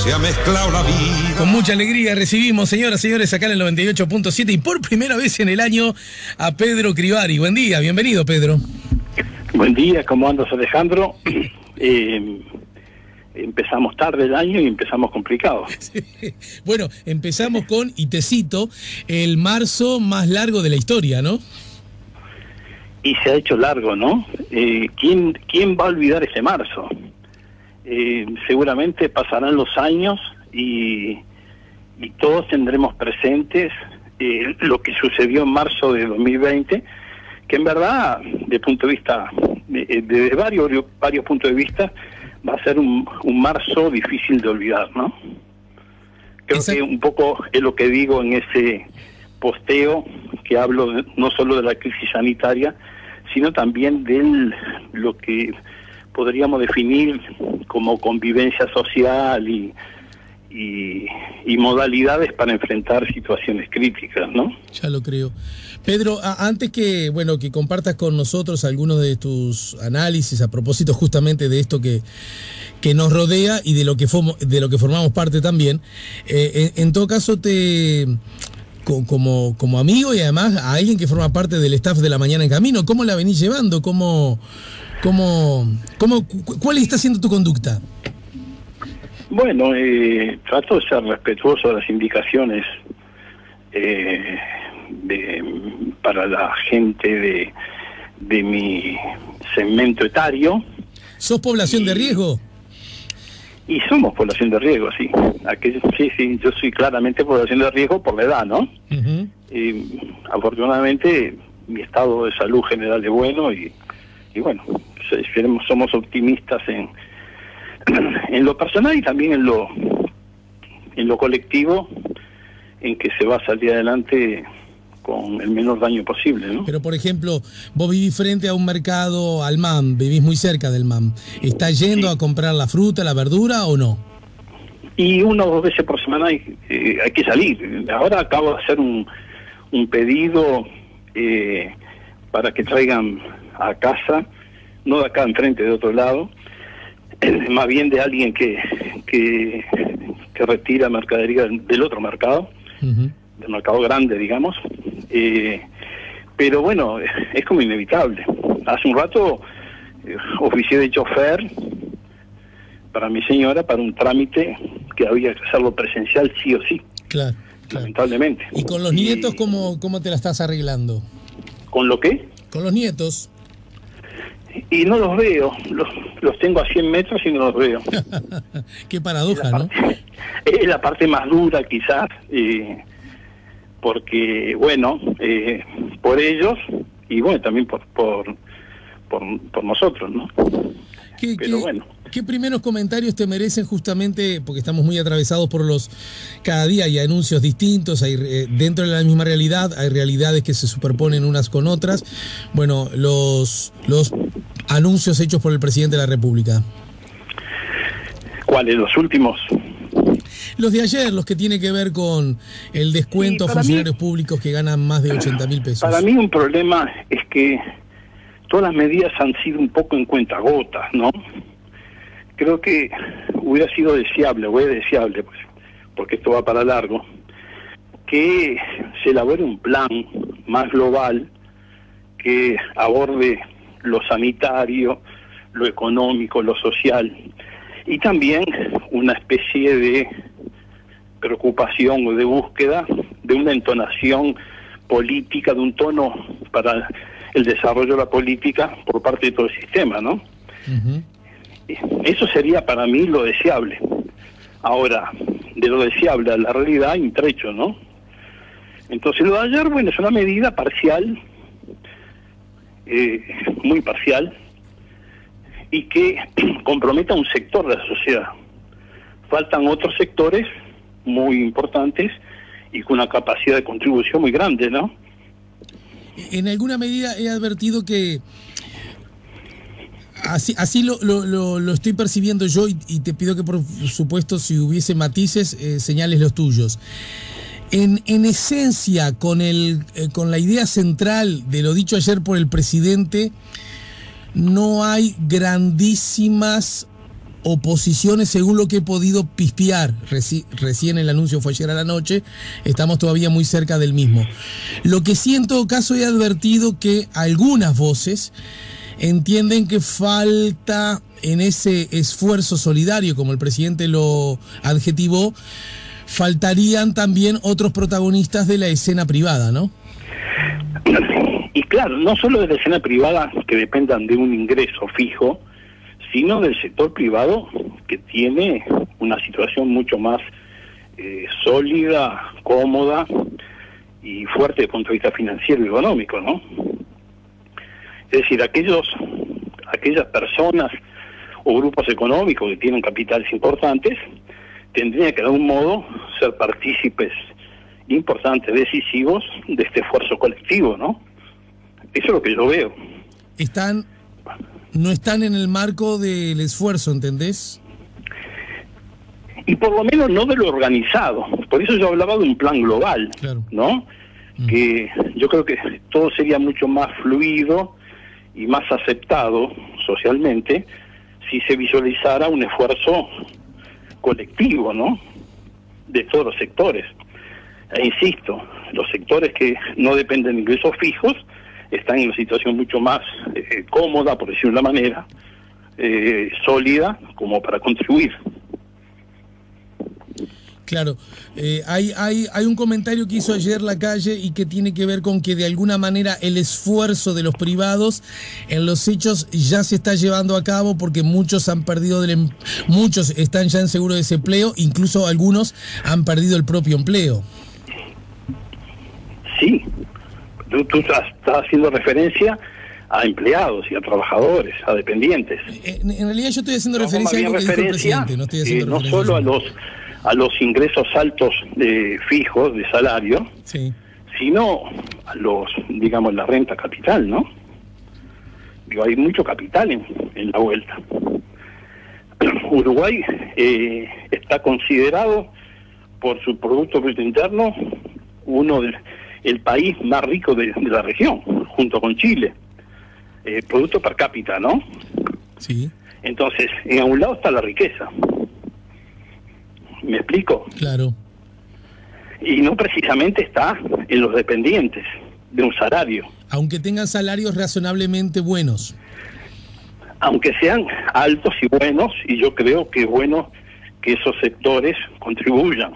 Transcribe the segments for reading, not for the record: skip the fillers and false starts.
se ha mezclado la vida. Con mucha alegría recibimos, señoras y señores, acá en el 98.7 y por primera vez en el año a Pedro Crivari. Buen día, bienvenido, Pedro. Buen día, ¿cómo andas, Alejandro? Empezamos tarde el año y empezamos complicado. Sí. Bueno, empezamos con, y te cito, el marzo más largo de la historia, ¿no? Y se ha hecho largo, ¿no? ¿Quién va a olvidar ese marzo? Seguramente pasarán los años y todos tendremos presentes lo que sucedió en marzo de 2020, que en verdad, de punto de vista, desde varios puntos de vista, va a ser un marzo difícil de olvidar, ¿no? Creo que un poco es lo que digo en ese posteo, que hablo no solo de la crisis sanitaria, sino también de lo que podríamos definir como convivencia social y modalidades para enfrentar situaciones críticas, ¿no? Ya lo creo. Pedro, antes que compartas con nosotros algunos de tus análisis a propósito justamente de esto que nos rodea y de lo que formamos parte también, en todo caso como amigo y además a alguien que forma parte del staff de La Mañana en Camino, ¿cómo la venís llevando? ¿Cuál está siendo tu conducta? Bueno, trato de ser respetuoso de las indicaciones para la gente de mi segmento etario. ¿Sos población de riesgo? Y somos población de riesgo, sí. Sí, yo soy claramente población de riesgo por la edad, ¿no? Uh-huh. Afortunadamente, mi estado de salud general es bueno y bueno, somos optimistas en lo personal y también en lo colectivo, en que se va a salir adelante con el menor daño posible, ¿no? Pero, por ejemplo, vos vivís frente a un mercado al MAM, vivís muy cerca del MAM. ¿Estás yendo a comprar la fruta, la verdura o no? Y 1 o 2 veces por semana hay que salir. Ahora acabo de hacer un pedido para que traigan a casa, no de acá enfrente, de otro lado, más bien de alguien que retira mercadería del otro mercado, uh-huh, del mercado grande, digamos. Pero bueno, es como inevitable. Hace un rato oficié de chofer para mi señora para un trámite que había que hacerlo presencial sí o sí. Claro. Lamentablemente. ¿Y con los nietos cómo te la estás arreglando? ¿Con lo qué? Con los nietos. Y no los veo, los tengo a 100 metros y no los veo. Qué paradoja, ¿no? Es la parte más dura quizás, porque, bueno, por ellos y bueno, también por nosotros, ¿no? Pero bueno. ¿Qué primeros comentarios te merecen justamente, porque estamos muy atravesados por cada día hay anuncios distintos, hay dentro de la misma realidad, hay realidades que se superponen unas con otras? Bueno, los anuncios hechos por el presidente de la República. ¿Cuáles? ¿Los últimos? Los de ayer, los que tienen que ver con el descuento a funcionarios públicos que ganan más de 80.000 pesos. Para mí un problema es que todas las medidas han sido un poco en cuentagotas, ¿no? Creo que hubiera sido deseable, pues, porque esto va para largo, que se elabore un plan más global que aborde lo sanitario, lo económico, lo social, y también una especie de preocupación o de búsqueda de una entonación política, de un tono para el desarrollo de la política por parte de todo el sistema, ¿no? Uh-huh. Eso sería para mí lo deseable. Ahora, de lo deseable a la realidad hay un trecho, ¿no? Entonces lo de ayer, bueno, es una medida parcial, muy parcial, y que compromete a un sector de la sociedad. Faltan otros sectores muy importantes y con una capacidad de contribución muy grande, ¿no? En alguna medida he advertido que así lo estoy percibiendo yo y te pido que por supuesto si hubiese matices señales los tuyos. En esencia, con la idea central de lo dicho ayer por el presidente, no hay grandísimas oposiciones, según lo que he podido pispear. Recién el anuncio fue ayer a la noche, estamos todavía muy cerca del mismo. Lo que sí, en todo caso, he advertido que algunas voces entienden que falta en ese esfuerzo solidario, como el presidente lo adjetivó, faltarían también otros protagonistas de la escena privada, ¿no? Y claro, no solo de la escena privada que dependan de un ingreso fijo, sino del sector privado que tiene una situación mucho más sólida, cómoda y fuerte desde el punto de vista financiero y económico, ¿no? Es decir, aquellas personas o grupos económicos que tienen capitales importantes tendrían que de algún modo ser partícipes importantes, decisivos de este esfuerzo colectivo, ¿no? Eso es lo que yo veo. No están en el marco del esfuerzo, ¿entendés? Y por lo menos no de lo organizado. Por eso yo hablaba de un plan global, claro, ¿no? Que yo creo que todo sería mucho más fluido y más aceptado socialmente si se visualizara un esfuerzo colectivo, ¿no? De todos los sectores. E insisto, los sectores que no dependen de ingresos fijos están en una situación mucho más cómoda, por decirlo de una manera, sólida, como para contribuir. Claro, hay un comentario que hizo ayer Lacalle y que tiene que ver con que de alguna manera el esfuerzo de los privados en los hechos ya se está llevando a cabo porque muchos han perdido muchos están ya en seguro de desempleo, incluso algunos han perdido el propio empleo. Sí, tú estás haciendo referencia a empleados y a trabajadores, a dependientes. En realidad yo estoy haciendo referencia a algo que dijo el presidente, no estoy haciendo no solo a los ingresos altos fijos de salario, sí, sino a los, digamos, la renta capital, ¿no? Digo, hay mucho capital en la vuelta. Uruguay está considerado por su Producto Bruto Interno el país más rico de la región, junto con Chile. Producto per cápita, ¿no? Sí. Entonces, en un lado está la riqueza. ¿Me explico? Claro. Y no precisamente está en los dependientes de un salario. Aunque tengan salarios razonablemente buenos. Aunque sean altos y buenos, y yo creo que es bueno que esos sectores contribuyan,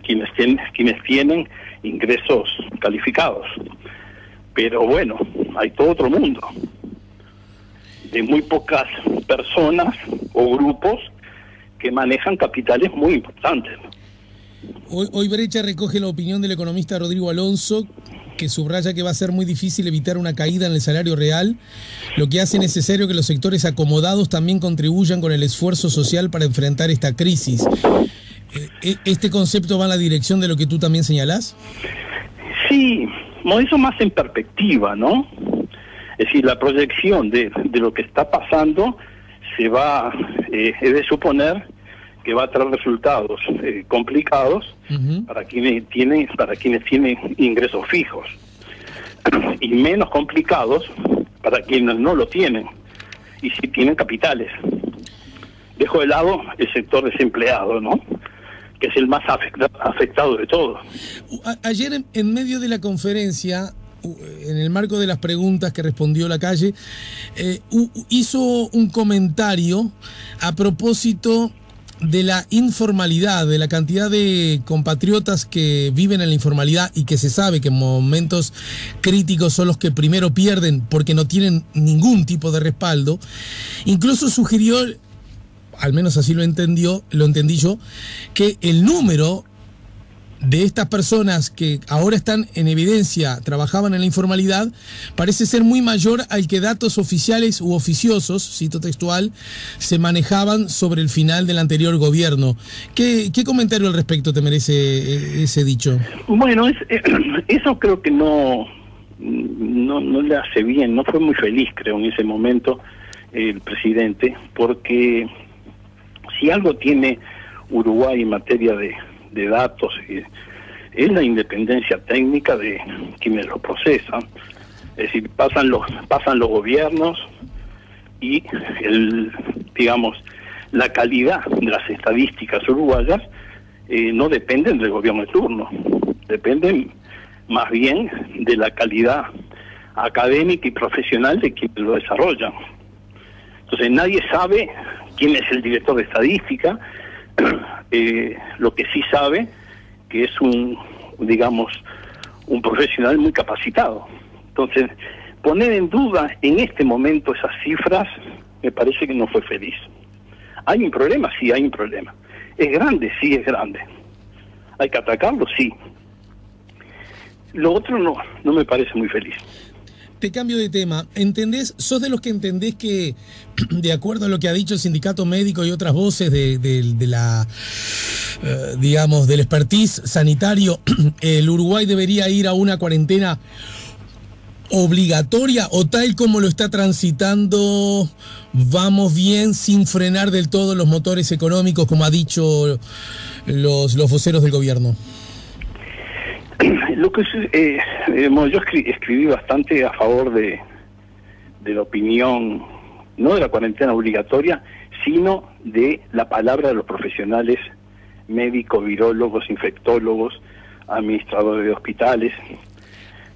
quienes tienen ingresos calificados. Pero bueno, hay todo otro mundo de muy pocas personas o grupos que manejan capitales muy importantes. Hoy Brecha recoge la opinión del economista Rodrigo Alonso, que subraya que va a ser muy difícil evitar una caída en el salario real, lo que hace necesario que los sectores acomodados también contribuyan con el esfuerzo social para enfrentar esta crisis. ¿Este concepto va en la dirección de lo que tú también señalás? Sí, eso más en perspectiva, ¿no? Es decir, la proyección de lo que está pasando es de suponer que va a traer resultados complicados para quienes tienen ingresos fijos y menos complicados para quienes no lo tienen y sí tienen capitales. Dejo de lado el sector desempleado, ¿no?, que es el más afectado de todos. Ayer en medio de la conferencia, en el marco de las preguntas que respondió Lacalle, hizo un comentario a propósito de la informalidad, de la cantidad de compatriotas que viven en la informalidad y que se sabe que en momentos críticos son los que primero pierden porque no tienen ningún tipo de respaldo. Incluso sugirió, al menos así lo entendí yo, que el número de estas personas que ahora están en evidencia, trabajaban en la informalidad, parece ser muy mayor al que datos oficiales u oficiosos, cito textual, se manejaban sobre el final del anterior gobierno. ¿Qué comentario al respecto te merece ese dicho? Bueno, eso creo que no le hace bien, no fue muy feliz, creo, en ese momento el presidente, porque si algo tiene Uruguay en materia de datos es la independencia técnica de quienes lo procesan. Es decir, pasan los gobiernos y digamos, la calidad de las estadísticas uruguayas no dependen del gobierno de turno, dependen más bien de la calidad académica y profesional de quienes lo desarrollan. Entonces nadie sabe quién es el director de estadística, lo que sí sabe que es un profesional muy capacitado. Entonces, poner en duda en este momento esas cifras me parece que no fue feliz. ¿Hay un problema? Sí, hay un problema. ¿Es grande? Sí, es grande. ¿Hay que atacarlo? Sí. Lo otro no me parece muy feliz. Te cambio de tema. ¿Sos de los que entendés que, de acuerdo a lo que ha dicho el sindicato médico y otras voces de la, digamos, del expertise sanitario, el Uruguay debería ir a una cuarentena obligatoria, o tal como lo está transitando, vamos bien sin frenar del todo los motores económicos, como ha dicho los voceros del gobierno? Lo que yo escribí bastante a favor de la opinión, no de la cuarentena obligatoria, sino de la palabra de los profesionales médicos, virólogos, infectólogos, administradores de hospitales,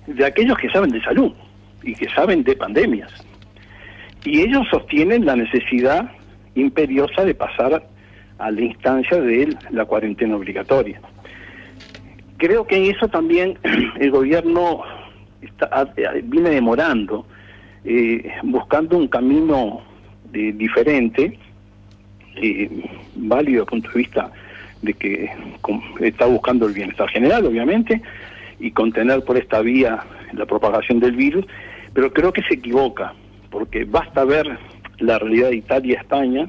de aquellos que saben de salud y que saben de pandemias. Y ellos sostienen la necesidad imperiosa de pasar a la instancia de la cuarentena obligatoria. Creo que en eso también el gobierno viene demorando, buscando un camino diferente, válido desde el punto de vista de que está buscando el bienestar general, obviamente, y contener por esta vía la propagación del virus, pero creo que se equivoca, porque basta ver la realidad de Italia y España,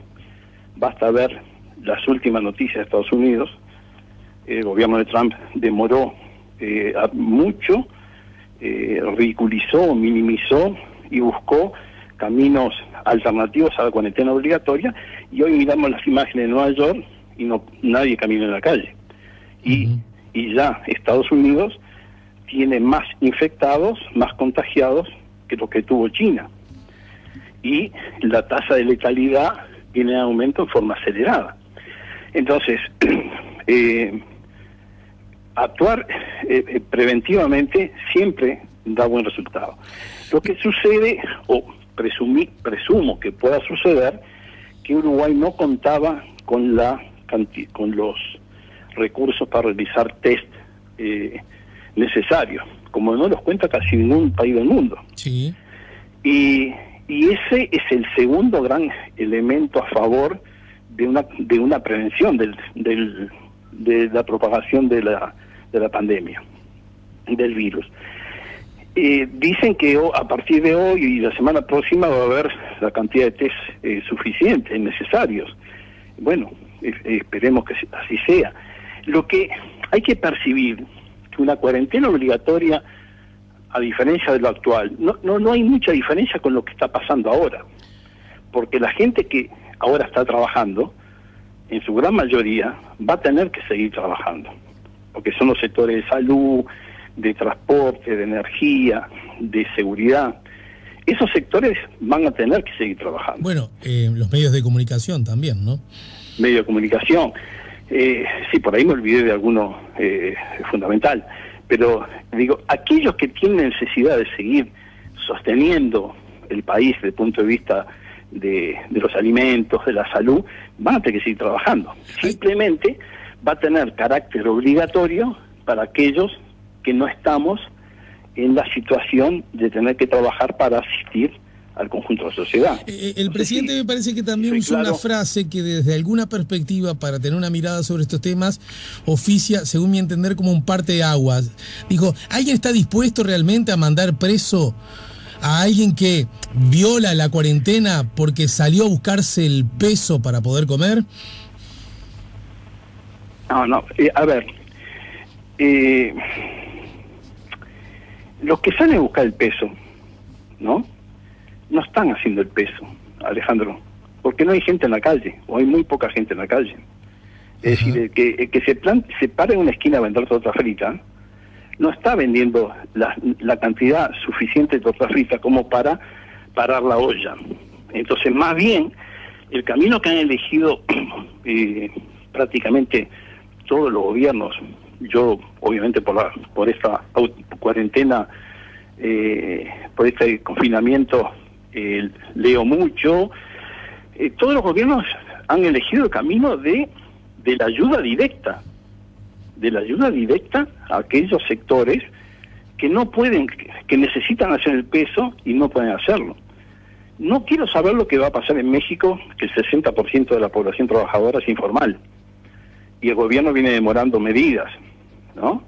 basta ver las últimas noticias de Estados Unidos. El gobierno de Trump demoró mucho, ridiculizó, minimizó y buscó caminos alternativos a la cuarentena obligatoria, y hoy miramos las imágenes de Nueva York y nadie camina en la calle. Y ya Estados Unidos tiene más infectados, más contagiados que lo que tuvo China. Y la tasa de letalidad viene en aumento en forma acelerada. Entonces, actuar preventivamente siempre da buen resultado. Lo que sucede, o presumo que pueda suceder, que Uruguay no contaba con los recursos para realizar test necesarios, como no los cuenta casi ningún país del mundo. Sí. Y ese es el segundo gran elemento a favor de una prevención de la propagación de la pandemia, del virus. Dicen que a partir de hoy y la semana próxima va a haber la cantidad de test suficientes, necesarios. Bueno, esperemos que así sea. Lo que hay que percibir, que una cuarentena obligatoria, a diferencia de lo actual, no hay mucha diferencia con lo que está pasando ahora, porque la gente que ahora está trabajando, en su gran mayoría, va a tener que seguir trabajando, porque son los sectores de salud, de transporte, de energía, de seguridad. Esos sectores van a tener que seguir trabajando. Bueno, los medios de comunicación también, ¿no? Medios de comunicación. Sí, por ahí me olvidé de alguno fundamental. Pero, digo, aquellos que tienen necesidad de seguir sosteniendo el país desde el punto de vista de los alimentos, de la salud, van a tener que seguir trabajando. Simplemente va a tener carácter obligatorio para aquellos que no estamos en la situación de tener que trabajar para asistir al conjunto de la sociedad. El presidente me parece que también usó una frase que desde alguna perspectiva, para tener una mirada sobre estos temas, oficia, según mi entender, como un parteaguas. Dijo, ¿alguien está dispuesto realmente a mandar preso a alguien que viola la cuarentena porque salió a buscarse el peso para poder comer? No, a ver, los que salen a buscar el peso, ¿no están haciendo el peso, Alejandro, porque no hay gente en la calle, o hay muy poca gente en la calle. Es decir, el que se para en una esquina a vender torta frita, no está vendiendo la cantidad suficiente de torta frita como para parar la olla. Entonces, más bien, el camino que han elegido prácticamente todos los gobiernos, yo obviamente por esta cuarentena, por este confinamiento, leo mucho, todos los gobiernos han elegido el camino de la ayuda directa, a aquellos sectores que no pueden, que necesitan hacer el peso y no pueden hacerlo. No quiero saber lo que va a pasar en México, que el 60% de la población trabajadora es informal y el gobierno viene demorando medidas, ¿no?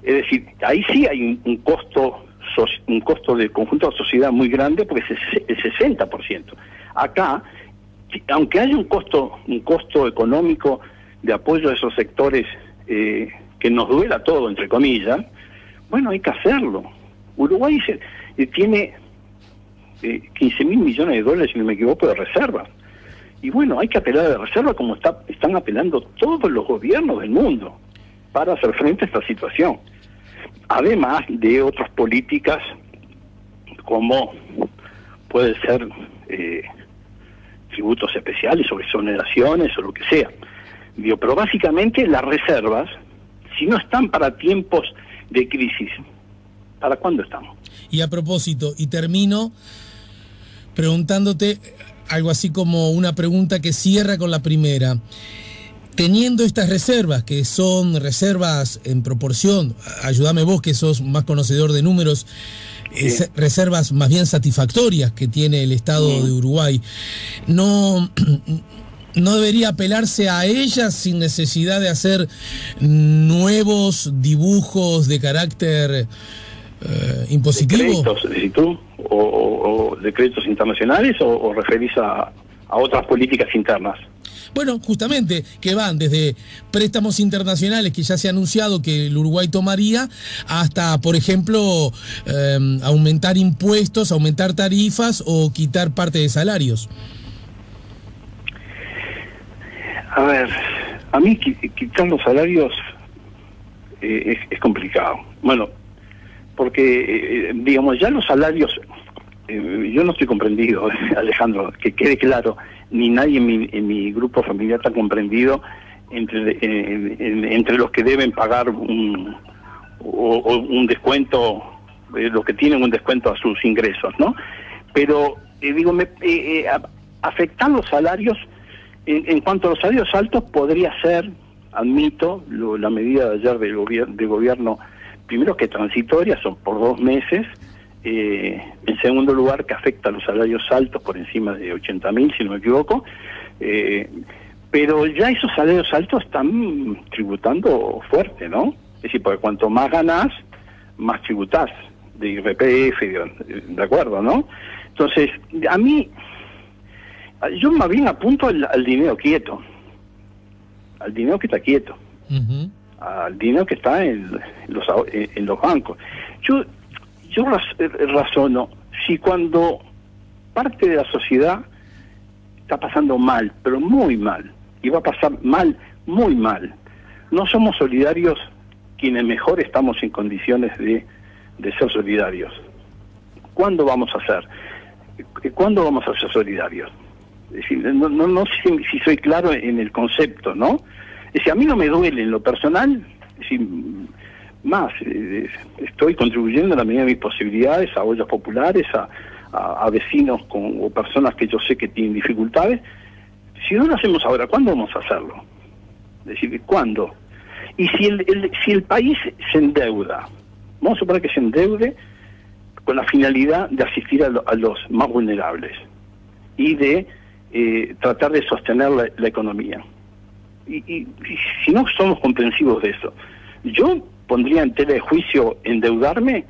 Es decir, ahí sí hay un costo del conjunto de la sociedad muy grande, porque es el 60%. Acá, aunque haya un costo económico de apoyo a esos sectores que nos duela todo, entre comillas, bueno, hay que hacerlo. Uruguay tiene 15.000 millones de dólares, si no me equivoco, de reservas. Y bueno, hay que apelar a la reserva como están apelando todos los gobiernos del mundo para hacer frente a esta situación. Además de otras políticas como puede ser tributos especiales o exoneraciones o lo que sea. Pero básicamente las reservas, si no están para tiempos de crisis, ¿para cuándo estamos? Y a propósito, y termino preguntándote algo así como una pregunta que cierra con la primera. Teniendo estas reservas, que son reservas en proporción, ayúdame vos que sos más conocedor de números, reservas más bien satisfactorias que tiene el Estado de Uruguay, ¿no debería apelarse a ellas sin necesidad de hacer nuevos dibujos de carácter impositivo? ¿Decretos, decís tú? ¿O decretos internacionales o referís a otras políticas internas? Bueno, justamente, que van desde préstamos internacionales que ya se ha anunciado que el Uruguay tomaría, hasta, por ejemplo, aumentar impuestos, aumentar tarifas o quitar parte de salarios. A ver, a mí quitar los salarios es complicado. Bueno, porque, digamos, ya los salarios, yo no estoy comprendido, Alejandro, que quede claro, ni nadie en mi grupo familiar está comprendido entre los que deben pagar un descuento, los que tienen un descuento a sus ingresos, ¿no? Pero, afectar los salarios, en cuanto a los salarios altos, podría ser, admito, la medida de ayer del gobierno, primero que transitoria, son por 2 meses, en segundo lugar que afecta a los salarios altos por encima de 80.000, si no me equivoco, pero ya esos salarios altos están tributando fuerte, ¿no? Es decir, porque cuanto más ganás, más tributás de IRPF, de acuerdo, ¿no? Entonces, a mí, yo más bien apunto al dinero quieto, al dinero que está quieto, al dinero que está en los bancos. Yo razono, si cuando parte de la sociedad está pasando mal, pero muy mal, y va a pasar mal, muy mal, no somos solidarios quienes mejor estamos en condiciones de ser solidarios. ¿Cuándo vamos a ser? ¿Cuándo vamos a ser solidarios? Es decir, no sé si soy claro en el concepto, ¿no? Es decir, a mí no me duele en lo personal, es decir, más, estoy contribuyendo en la medida de mis posibilidades a ollas populares, a vecinos o personas que yo sé que tienen dificultades. Si no lo hacemos ahora, ¿cuándo vamos a hacerlo? Es decir, ¿cuándo? Y si el país se endeuda, vamos a suponer que se endeude con la finalidad de asistir a los más vulnerables y de tratar de sostener la economía. Y si no somos comprensivos de eso, yo pondría en tela de juicio endeudarme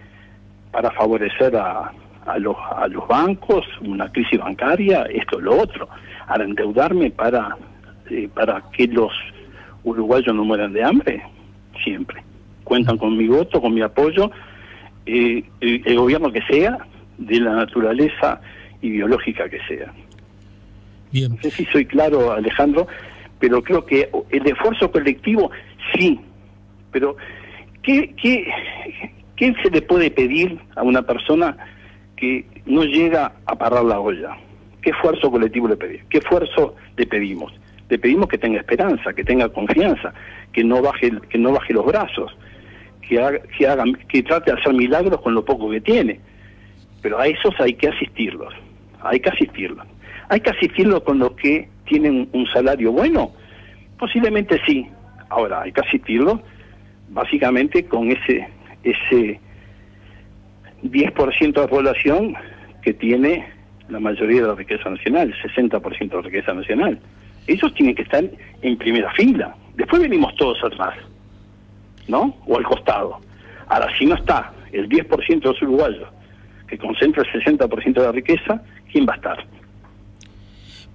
para favorecer a los bancos, una crisis bancaria, esto, lo otro. Ahora, endeudarme para que los uruguayos no mueran de hambre, siempre. Cuentan con mi voto, con mi apoyo, el gobierno que sea, de la naturaleza ideológica que sea. Bien. No sé si soy claro, Alejandro, pero creo que el esfuerzo colectivo, sí, pero ¿qué se le puede pedir a una persona que no llega a parar la olla, ¿Qué esfuerzo colectivo le pedimos? ¿Qué esfuerzo le pedimos? Le pedimos que tenga esperanza, que tenga confianza, que no baje los brazos, que trate de hacer milagros con lo poco que tiene. Pero a esos hay que asistirlos, hay que asistirlos. ¿Hay que asistirlos con los que tienen un salario bueno? Posiblemente sí. Ahora, hay que asistirlos básicamente con ese 10% de población que tiene la mayoría de la riqueza nacional, el 60% de la riqueza nacional. Ellos tienen que estar en primera fila. Después venimos todos atrás, ¿no? O al costado. Ahora, si no está el 10% de los uruguayos que concentra el 60% de la riqueza, ¿quién va a estar?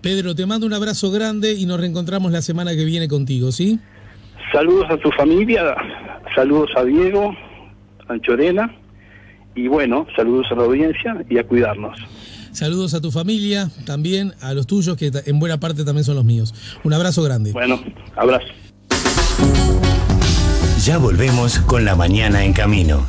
Pedro, te mando un abrazo grande y nos reencontramos la semana que viene contigo, ¿sí? Saludos a tu familia, saludos a Diego, a Anchorena, y bueno, saludos a la audiencia y a cuidarnos. Saludos a tu familia, también a los tuyos, que en buena parte también son los míos. Un abrazo grande. Bueno, abrazo. Ya volvemos con La Mañana en Camino.